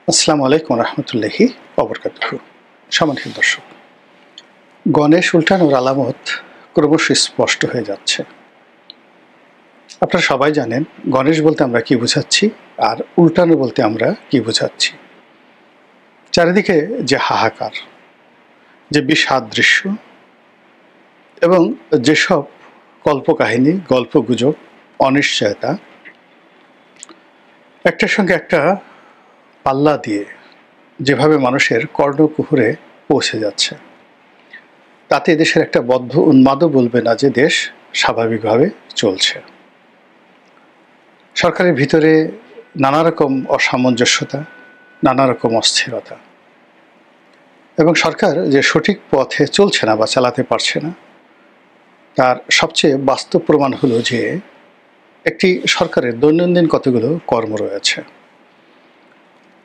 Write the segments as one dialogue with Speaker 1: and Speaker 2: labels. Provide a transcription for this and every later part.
Speaker 1: আসসালামু আলাইকুম রহমতুল্লাহি ওবরকাতুহু। সম্মানিত দর্শক, গণেশ উল্টানোর আলামত ক্রমশ স্পষ্ট হয়ে যাচ্ছে। আপনারা সবাই জানেন গণেশ বলতে আমরা কি বোঝাচ্ছি আর উল্টানো বলতে আমরা কি বোঝাচ্ছি। চারিদিকে যে হাহাকার, যে বিষাদ দৃশ্য এবং যেসব কল্পকাহিনী, গল্পগুজব, অনিশ্চয়তা একটার সঙ্গে একটা পাল্লা দিয়ে যেভাবে মানুষের কর্ণকুহরে পৌঁছে যাচ্ছে, তাতে দেশের একটা বদ্ধ উন্মাদও বলবে না যে দেশ স্বাভাবিকভাবে চলছে। সরকারের ভিতরে নানা রকম অসামঞ্জস্যতা, নানা রকম অস্থিরতা, এবং সরকার যে সঠিক পথে চলছে না বা চালাতে পারছে না, তার সবচেয়ে বাস্তব প্রমাণ হলো যে একটি সরকারের দৈনন্দিন কতগুলো কর্ম রয়েছে।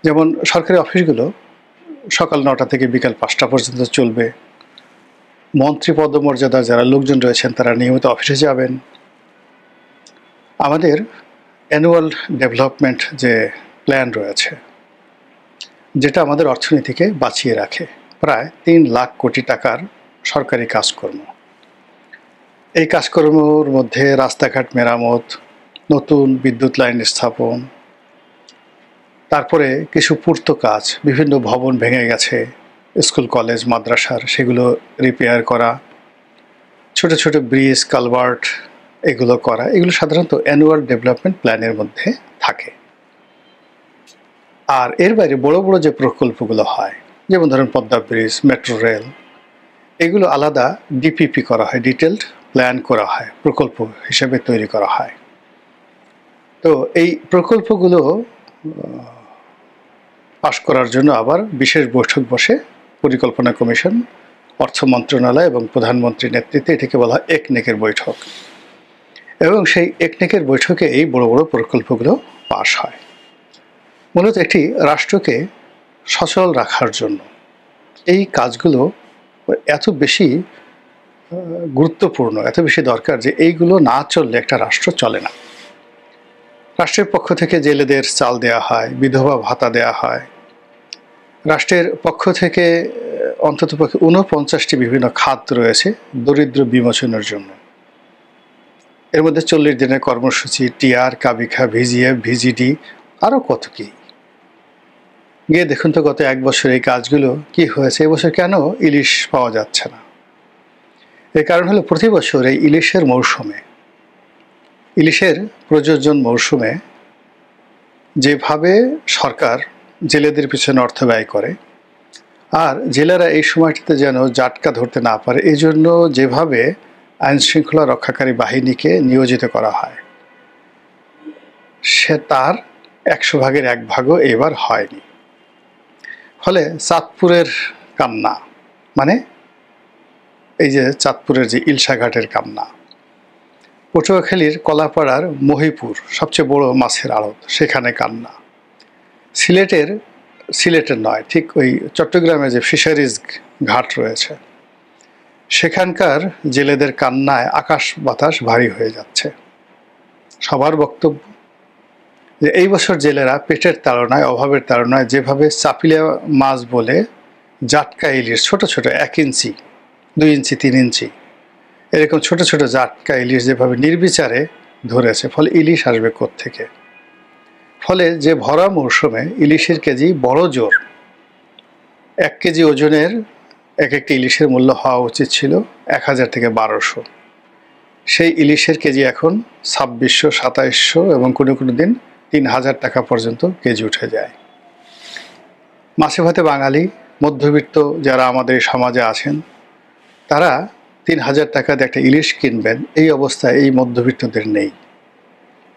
Speaker 1: যেমন সরকারি অফিসগুলো সকাল ৯টা থেকে বিকাল ৫টা পর্যন্ত চলবে। মন্ত্রী পদমর্যাদার যারা লোকজন রয়েছেন তারা নিয়মিত অফিসে যাবেন। আমাদের অ্যানুয়াল ডেভেলপমেন্ট যে প্ল্যান রয়েছে, যেটা আমাদের অর্থনীতিকে বাঁচিয়ে রাখে, প্রায় ৩ লাখ কোটি টাকার সরকারি কাজকর্ম। এই কাজকর্মের মধ্যে রাস্তাঘাট মেরামত, নতুন বিদ্যুৎ লাইন স্থাপন, তারপরে কিছু পূর্ত কাজ, বিভিন্ন ভবন ভেঙে গেছে, স্কুল কলেজ মাদ্রাসার, সেগুলো রিপেয়ার করা, ছোট ছোট ব্রিজ কালভার্ট এগুলো করা, এগুলো সাধারণত অ্যানুয়াল ডেভেলপমেন্ট প্ল্যানের মধ্যে থাকে। আর এর বাইরে বড় বড় যে প্রকল্পগুলো হয়, যেমন ধরুন পদ্মা ব্রিজ, মেট্রো রেল, এগুলো আলাদা ডিপিপি করা হয়, ডিটেলড প্ল্যান করা হয়, প্রকল্প হিসেবে তৈরি করা হয়। তো এই প্রকল্পগুলো পাশ করার জন্য আবার বিশেষ বৈঠক বসে পরিকল্পনা কমিশন, অর্থ মন্ত্রণালয় এবং প্রধানমন্ত্রীর নেতৃত্বে, এটাকে বলা হয় একনেকের বৈঠক। এবং সেই একনেকের বৈঠকে এই বড় বড় প্রকল্পগুলো পাশ হয়। মূলত একটি রাষ্ট্রকে সচল রাখার জন্য এই কাজগুলো এত বেশি গুরুত্বপূর্ণ, এত বেশি দরকার যে এইগুলো না চললে একটা রাষ্ট্র চলে না। রাষ্ট্রের পক্ষ থেকে জেলেদের চাল দেওয়া হয়, বিধবা ভাতা দেওয়া হয়। রাষ্ট্রের পক্ষ থেকে অন্ততপক্ষে ৪৯টি বিভিন্ন খাত রয়েছে দরিদ্র বিমোচনের জন্য। এর মধ্যে ৪০ দিনের কর্মসূচি, টিআর, কাবিখা, ভিজিএফ, ভিজিডি, আরও কত কি। গিয়ে দেখুন তো গত ১ বছর এই কাজগুলো কি হয়েছে। এবছর কেন ইলিশ পাওয়া যাচ্ছে না? এর কারণ হলো প্রতি বছর এই ইলিশের মৌসুমে, ইলিশের প্রযোজন মৌসুমে যেভাবে সরকার জেলেদের পিছনে অর্থ ব্যয় করে, আর জেলেরা এই সময়টিতে যেন জাটকা ধরতে না পারে, এই জন্য যেভাবে আইনশৃঙ্খলা রক্ষাকারী বাহিনীকে নিয়োজিত করা হয়, সে তার ১০০ ভাগের ১ ভাগও এবার হয়নি। ফলে চাঁদপুরের কান্না, মানে এই যে চাঁদপুরের যে ইলশাঘাটের কান্না, পটুয়াখালীর কলাপাড়ার মহিপুর সবচেয়ে বড় মাছের আড়ত, সেখানে কান্না, সিলেটের নয়, ঠিক ওই চট্টগ্রামে যে ফিশারিজ ঘাট রয়েছে, সেখানকার জেলেদের কান্নায় আকাশ বাতাস ভারী হয়ে যাচ্ছে। সবার বক্তব্য যে এই বছর জেলেরা পেটের তাড়নায়, অভাবের তাড়নায় যেভাবে চাপিলা মাছ বলে জাটকা ইলিশ, ছোট ছোট ১ ইঞ্চি, ২ ইঞ্চি, ৩ ইঞ্চি, এরকম ছোট ছোট জাটকা ইলিশ যেভাবে নির্বিচারে ধরেছে, ফলে ইলিশ আসবে কোত্থেকে? ফলে যে ভরা মৌসুমে ইলিশের কেজি বড় জোর, ১ কেজি ওজনের এক একটা ইলিশের মূল্য হওয়া উচিত ছিল ১,০০০ থেকে ১,২০০। সেই ইলিশের কেজি এখন ২৬০০, ২৭০০ এবং কোনো কোনো দিন ৩,০০০ টাকা পর্যন্ত কেজি উঠে যায়। মাছে ভাতে বাঙালি, মধ্যবিত্ত যারা আমাদের সমাজে আছেন, তারা ৩,০০০ টাকা দিয়ে একটা ইলিশ কিনবেন, এই অবস্থায় এই মধ্যবিত্তদের নেই।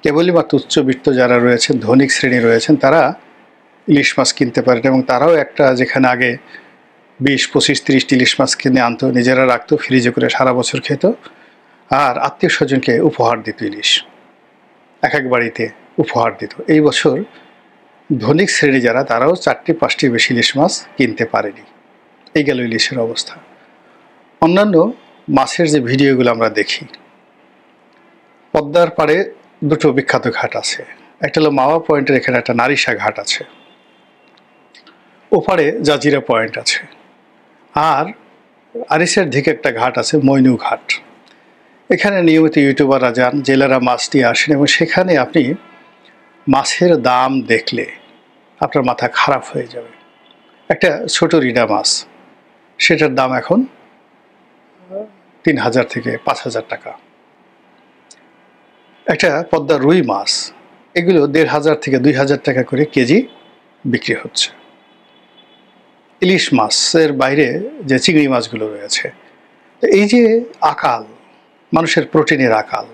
Speaker 1: কেবলই মাত্র উচ্চবিত্ত যারা রয়েছেন, ধনিক শ্রেণী রয়েছেন, তারা ইলিশ মাছ কিনতে পারেন, এবং তারাও একটা, যেখানে আগে ২০, ২৫, ৩০টি ইলিশ মাছ কিনে আনতো, নিজেরা রাখতো, ফ্রিজে করে সারা বছর খেত, আর আত্মীয় স্বজনকে উপহার দিত ইলিশ, এক এক বাড়িতে উপহার দিত। এই বছর ধনিক শ্রেণী যারা, তারাও ৪টি ৫টির বেশি ইলিশ মাছ কিনতে পারেনি। এই গেল ইলিশের অবস্থা। অন্যান্য মাছের যে ভিডিওগুলো আমরা দেখি, পদ্মার পাড়ে ২টো বিখ্যাত ঘাট আছে। একটা হলো মাওয়া পয়েন্টের এখানে একটা নারিশা ঘাট আছে, ওপারে জাজিরা পয়েন্ট আছে, আর আরিসের দিকে একটা ঘাট আছে মইনু ঘাট। এখানে নিয়মিত ইউটিউবাররা যান, জেলেরা মাছ নিয়ে আসেন, এবং সেখানে আপনি মাছের দাম দেখলে আপনার মাথা খারাপ হয়ে যাবে। একটা ছোট রিডা মাছ, সেটার দাম এখন ৩,০০০ থেকে ৫,০০০ টাকা। একটা পদ্মা রুই মাছ, এগুলো ১,৫০০ থেকে ২,০০০ টাকা করে কেজি বিক্রি হচ্ছে। ইলিশ মাছের বাইরে যে চিংড়ি মাছগুলো রয়েছে, তো এই যে আকাল, মানুষের প্রোটিনের আকাল।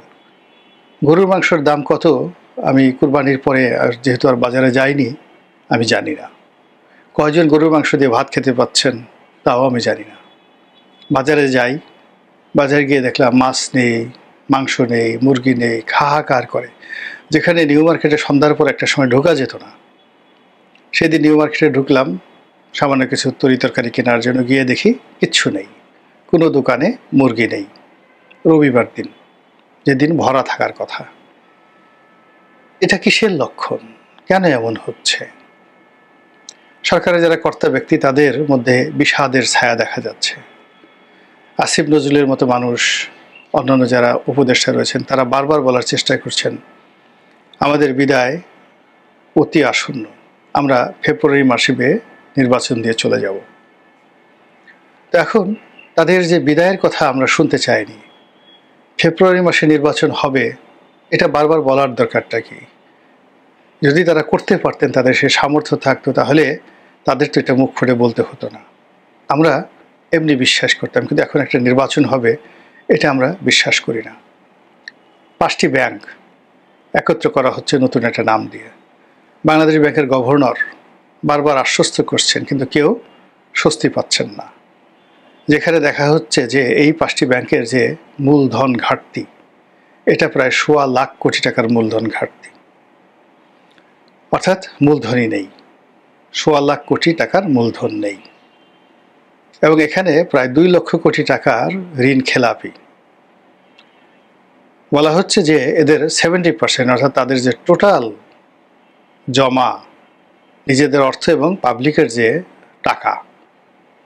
Speaker 1: গরুর মাংসের দাম কত আমি কুরবানির পরে, আর যেহেতু আর বাজারে যাইনি, আমি জানি না। কয়জন গরুর মাংস দিয়ে ভাত খেতে পাচ্ছেন তাও আমি জানি না। বাজারে যাই, বাজারে গিয়ে দেখলাম মাছ নেই, মাংস নেই, মুরগি নেই, হাহাকার করে। যেখানে নিউ মার্কেটে সন্ধ্যার পর একটা সময় ঢোকা যেত না, সেদিন নিউ মার্কেটে ঢুকলাম সামান্য কিছু তরি তরকারি কেনার জন্য, গিয়ে দেখি কিচ্ছু নেই, কোনো দোকানে মুরগি নেই। রবিবার দিন, যেদিন ভরা থাকার কথা। এটা কিসের লক্ষণ? কেন এমন হচ্ছে? সরকারের যারা কর্তা ব্যক্তি, তাদের মধ্যে বিষাদের ছায়া দেখা যাচ্ছে। আসিফ নজরুলের মতো মানুষ, অন্যান্য যারা উপদেষ্টা রয়েছেন, তারা বারবার বলার চেষ্টা করছেন আমাদের বিদায় অতি আসন্ন, আমরা ফেব্রুয়ারি মাসে নির্বাচন দিয়ে চলে যাব। তো এখন তাদের যে বিদায়ের কথা আমরা শুনতে চাইনি, ফেব্রুয়ারি মাসে নির্বাচন হবে, এটা বারবার বলার দরকারটা কি? যদি তারা করতে পারতেন, তাদের সে সামর্থ্য থাকতো, তাহলে তাদের তো এটা মুখ ফুটে বলতে হতো না। আমরা এমনি বিশ্বাস করতাম, কিন্তু এখন একটা নির্বাচন হবে, এটা আমরা বিশ্বাস করি না। 5টি ব্যাংক একত্র করা হচ্ছে নতুন একটা নাম দিয়ে। বাংলাদেশ ব্যাংকের গভর্নর বারবার আশ্বস্ত করছেন, কিন্তু কেউ স্বস্তি পাচ্ছেন না। যেখানে দেখা হচ্ছে যে এই 5টি ব্যাংকের যে মূলধন ঘাটতি, এটা প্রায় ১.৫ লাখ কোটি টাকার মূলধন ঘাটতি। অর্থাৎ মূলধনই নেই, ১.৫ লাখ কোটি টাকার মূলধন নেই, এবং এখানে প্রায় ২ লক্ষ কোটি টাকার ঋণ খেলাপি। বলা হচ্ছে যে এদের 70%, অর্থাৎ তাদের যে টোটাল জমা নিজেদের অর্থ এবং পাবলিকের যে টাকা,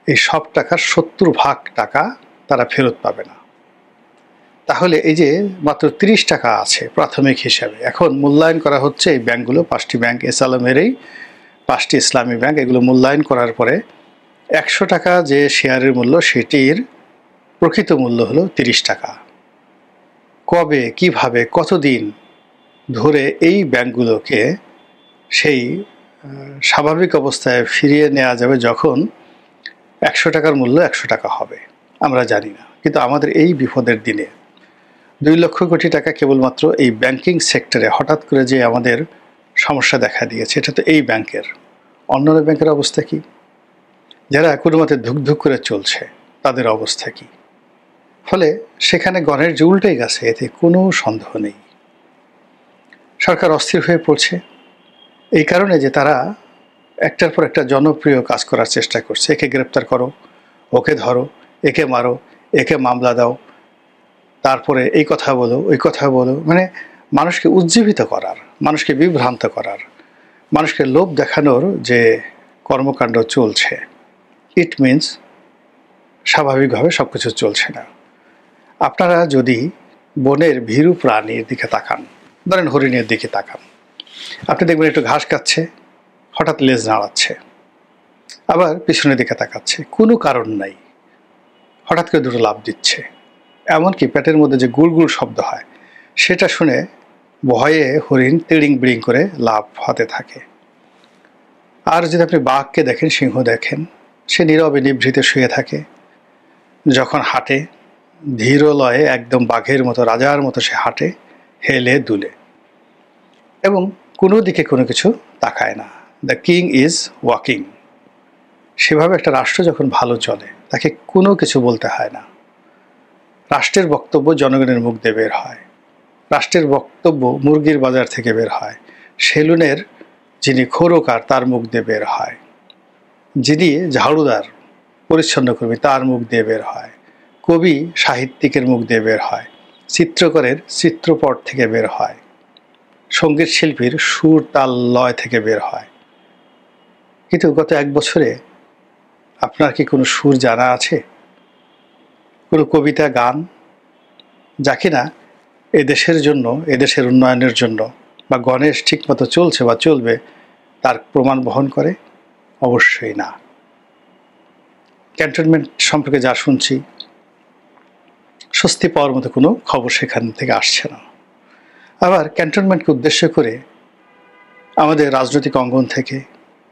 Speaker 1: এই সব টাকার ৭০% টাকা তারা ফেরত পাবে না। তাহলে এই যে মাত্র ৩০ টাকা আছে প্রাথমিক হিসাবে, এখন মূল্যায়ন করা হচ্ছে এই ব্যাংকগুলো, 5টি ব্যাংক, এস আলমের এই 5টি ইসলামী ব্যাংক, এগুলো মূল্যায়ন করার পরে ১০০ টাকা যে শেয়ারের মূল্য, সেটির প্রকৃত মূল্য হলো ৩০ টাকা। কবে, কিভাবে, কতদিন ধরে এই ব্যাংকগুলোকে সেই স্বাভাবিক অবস্থায় ফিরিয়ে নেওয়া যাবে যখন ১০০ টাকার মূল্য ১০০ টাকা হবে, আমরা জানি না। কিন্তু আমাদের এই বিপদের দিনে ২ লক্ষ কোটি টাকা কেবলমাত্র এই ব্যাংকিং সেক্টরে হঠাৎ করে যে আমাদের সমস্যা দেখা দিয়েছে, এটা তো এই ব্যাংকের। অন্যান্য ব্যাংকের অবস্থা কি? যারা কোনো মতে ধুকধুক করে চলছে, তাদের অবস্থা কি? ফলে সেখানে গণের যে উল্টে গেছে, এতে কোনো সন্দেহ নেই। সরকার অস্থির হয়ে পড়ছে এই কারণে যে তারা একটার পর একটা জনপ্রিয় কাজ করার চেষ্টা করছে। একে গ্রেপ্তার করো, ওকে ধরো, একে মারো, একে মামলা দাও, তারপরে এই কথা বলো, ওই কথা বলো, মানে মানুষকে উজ্জীবিত করার, মানুষকে বিভ্রান্ত করার, মানুষকে লোভ দেখানোর যে কর্মকাণ্ড চলছে, ইট মিনস স্বাভাবিকভাবে সব কিছু চলছে না। আপনারা যদি বনের ভীরু প্রাণীর দিকে তাকান, ধরেন হরিণের দিকে তাকান, আপনি দেখবেন একটু ঘাস খাচ্ছে, হঠাৎ লেজ নাড়াচ্ছে, আবার পিছনের দিকে তাকাচ্ছে, কোনো কারণ নাই, হঠাৎ করে দুটো লাফ দিচ্ছে। এমনকি পেটের মধ্যে যে গুড়গুড় শব্দ হয়, সেটা শুনে ভয়ে হরিণ তিড়িং বিড়িং করে লাফ হাতে থাকে। আর যদি আপনি বাঘকে দেখেন, সিংহ দেখেন, সে নীরবে নিভৃতে শুয়ে থাকে। যখন হাঁটে, ধীর লয়ে একদম বাঘের মতো, রাজার মতো সে হাঁটে, হেলে দুলে, এবং কোনো দিকে কোনো কিছু তাকায় না। The king is walking. সেভাবে একটা রাষ্ট্র যখন ভালো চলে, তাকে কোনো কিছু বলতে হয় না। রাষ্ট্রের বক্তব্য জনগণের মুখ দিয়ে বের হয়, রাষ্ট্রের বক্তব্য মুরগির বাজার থেকে বের হয়, সেলুনের যিনি খোরকার তার মুখ দিয়ে বের হয়, যিনি ঝাড়ুদার পরিচ্ছন্ন কর্মী তার মুখ দিয়ে বের হয়, কবি সাহিত্যিকের মুখ দিয়ে বের হয়, চিত্রকরের চিত্রপট থেকে বের হয়, সঙ্গীত শিল্পীর সুর তাল লয় থেকে বের হয়। কিন্তু গত 1 বছরে আপনার কি কোনো সুর জানা আছে, কোনো কবিতা, গান, যা কিনা এদেশের জন্য, এদেশের উন্নয়নের জন্য বা গণেশ ঠিকমতো চলছে বা চলবে তার প্রমাণ বহন করে? অবশ্যই না। ক্যান্টনমেন্ট সম্পর্কে যা শুনছি, স্বস্তি পাওয়ার মতো কোনো খবর সেখান থেকে আসছে না। আবার ক্যান্টনমেন্টকে উদ্দেশ্য করে আমাদের রাজনৈতিক অঙ্গন থেকে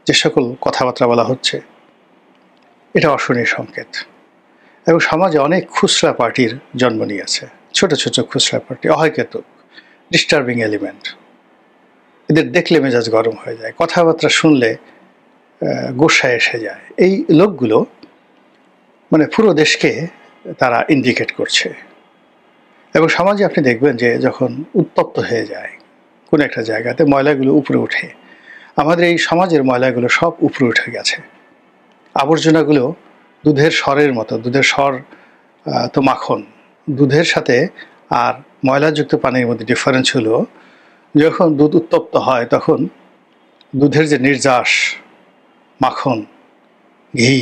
Speaker 1: যে সকল কথাবার্তা বলা হচ্ছে, এটা অশনির সংকেত। এবং সমাজে অনেক খুচরা পার্টির জন্ম নিয়েছে, ছোট ছোট খুচরা পার্টি, অহেতুক ডিস্টার্বিং এলিমেন্ট। এদের দেখলে মেজাজ গরম হয়ে যায়, কথাবার্তা শুনলে গোসায় এসে যায়। এই লোকগুলো মানে পুরো দেশকে তারা ইন্ডিকেট করছে। এবং সমাজে আপনি দেখবেন যে যখন উত্তপ্ত হয়ে যায় কোনো একটা জায়গাতে, ময়লাগুলো উপরে উঠে, আমাদের এই সমাজের ময়লাগুলো সব উপরে উঠে গেছে। আবর্জনাগুলো দুধের স্বরের মতো, দুধের স্বর তো মাখন, দুধের সাথে আর ময়লাযুক্ত পানির মধ্যে ডিফারেন্স হলো, যখন দুধ উত্তপ্ত হয় তখন দুধের যে নির্যাস, মাখন, ঘি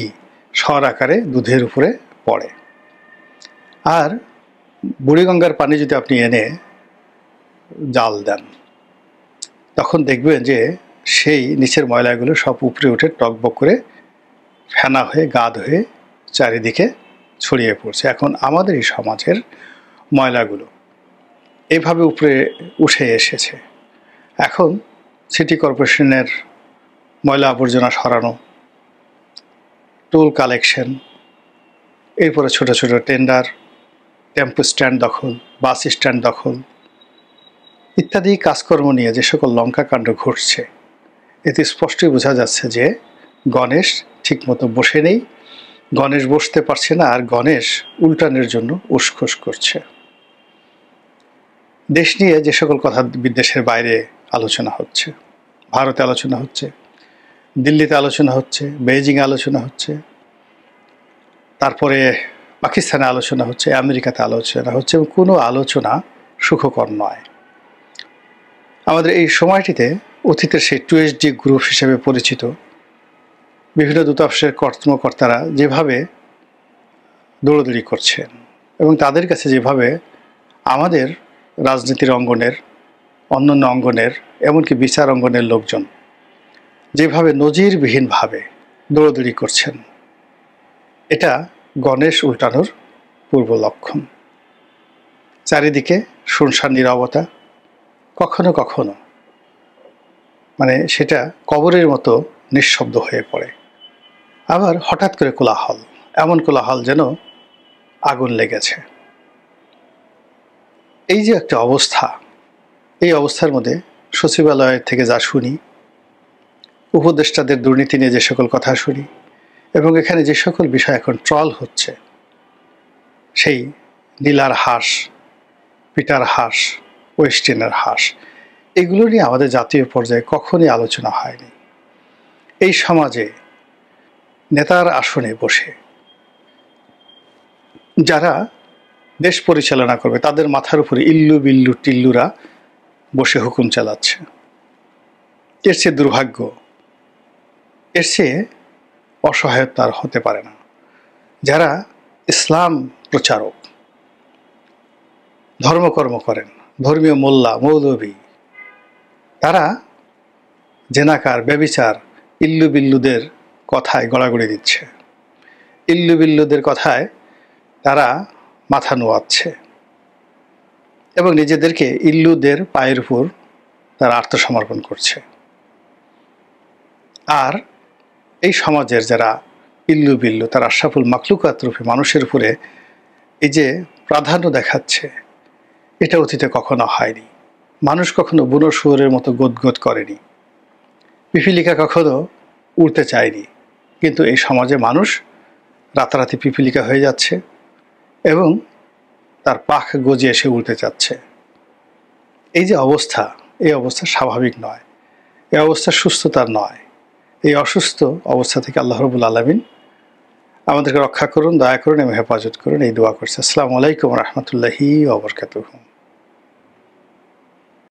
Speaker 1: স্বর আকারে দুধের উপরে পড়ে। আর বুড়িগঙ্গার পানি যদি আপনি এনে জাল দেন, তখন দেখবেন যে সেই নিচের ময়লাগুলো সব উপরে উঠে টকবক করে ফেনা হয়ে, গাদ হয়ে চারিদিকে ছড়িয়ে পড়ছে। এখন আমাদের এই সমাজের ময়লাগুলো এইভাবে উপরে উঠে এসেছে। এখন সিটি কর্পোরেশনের ময়লা আবর্জনা সরানো, টোল কালেকশন, এরপরে ছোট ছোট টেন্ডার, টেম্পো স্ট্যান্ড দখল, বাস স্ট্যান্ড দখল ইত্যাদি কাজকর্ম নিয়ে যে সকল লঙ্কাকাণ্ড ঘটছে, এতে স্পষ্টই বোঝা যাচ্ছে যে গণেশ ঠিকমতো বসে নেই, গণেশ বসতে পারছে না, আর গণেশ উল্টানের জন্য উসখুস করছে। দেশ নিয়ে যে সকল কথা বিদেশের বাইরে আলোচনা হচ্ছে, ভারতে আলোচনা হচ্ছে, দিল্লিতে আলোচনা হচ্ছে, বেইজিংয়ে আলোচনা হচ্ছে, তারপরে পাকিস্তানে আলোচনা হচ্ছে, আমেরিকাতে আলোচনা হচ্ছে, এবং কোনো আলোচনা সুখকর নয়। আমাদের এই সময়টিতে অতীতের সেই 2HD গ্রুপ হিসেবে পরিচিত বিভিন্ন দূতাবাসের কর্মকর্তারা যেভাবে দৌড়দৌড়ি করছেন, এবং তাদের কাছে যেভাবে আমাদের রাজনীতির অঙ্গনের, অন্যান্য অঙ্গনের, এমনকি বিচার অঙ্গনের লোকজন যেভাবে নজিরবিহীনভাবে দৌড়দৌড়ি করছেন, এটা গণেশ উল্টানোর পূর্ব লক্ষণ। চারিদিকে শুনশান নীরবতা, কখনো কখনো মানে সেটা কবরের মতো নিঃশব্দ হয়ে পড়ে। আবার হঠাৎ করে কোলাহল, এমন কোলাহল যেন আগুন লেগেছে। এই যে একটা অবস্থা, এই অবস্থার মধ্যে সচিবালয়ের থেকে যা শুনি, উপদেষ্টাদের দুর্নীতি নিয়ে যে সকল কথা শুনি, এবং এখানে যে সকল বিষয় এখন ট্রল হচ্ছে, সেই নীলার হাঁস, পিটার হাঁস, ওয়েস্টিনের হাঁস, এগুলো নিয়ে আমাদের জাতীয় পর্যায়ে কখনই আলোচনা হয়নি। এই সমাজে নেতার আসনে বসে যারা দেশ পরিচালনা করবে, তাদের মাথার উপরে ইল্লু বিল্লু টিল্লুরা বসে হুকুম চালাচ্ছে। এর চেয়ে দুর্ভাগ্য, এর চেয়ে অসহায়তা আর হতে পারে না। যারা ইসলাম প্রচারক, ধর্মকর্ম করেন, ধর্মীয় মোল্লা মৌলবী, তারা জেনাকার, ব্যভিচার, ইল্লু বিল্লুদের কথায় গড়াগড়ি দিচ্ছে, ইল্লু বিল্লুদের কথায় তারা মাথা নোয়াচ্ছে এবং নিজেদেরকে ইল্লুদের পায়ের উপর তারা আত্মসমর্পণ করছে। আর এই সমাজের যারা ইল্লু বিল্লু, তারা আশরাফুল মাখলুকাত রূপে মানুষের উপরে এই যে প্রাধান্য দেখাচ্ছে, এটা অতীতে কখনো হয়নি। মানুষ কখনো বুনো শুয়োরের মতো গদগদ করেনি, পিপিলিকা কখনো উড়তে চায়নি, কিন্তু এই সমাজে মানুষ রাতারাতি পিপিলিকা হয়ে যাচ্ছে এবং তার পাখ গজিয়ে এসে উড়তে চাচ্ছে। এই যে অবস্থা, এই অবস্থা স্বাভাবিক নয়, এই অবস্থা সুস্থতার নয়। এই অসুস্থ অবস্থা থেকে আল্লাহ রাব্বুল আলামিন আমাদেরকে রক্ষা করুন, দয়া করুন এবং হেফাজত করুন, এই দোয়া করছে। আসসালামু আলাইকুম ওয়া রাহমাতুল্লাহি ওয়া বারাকাতুহু।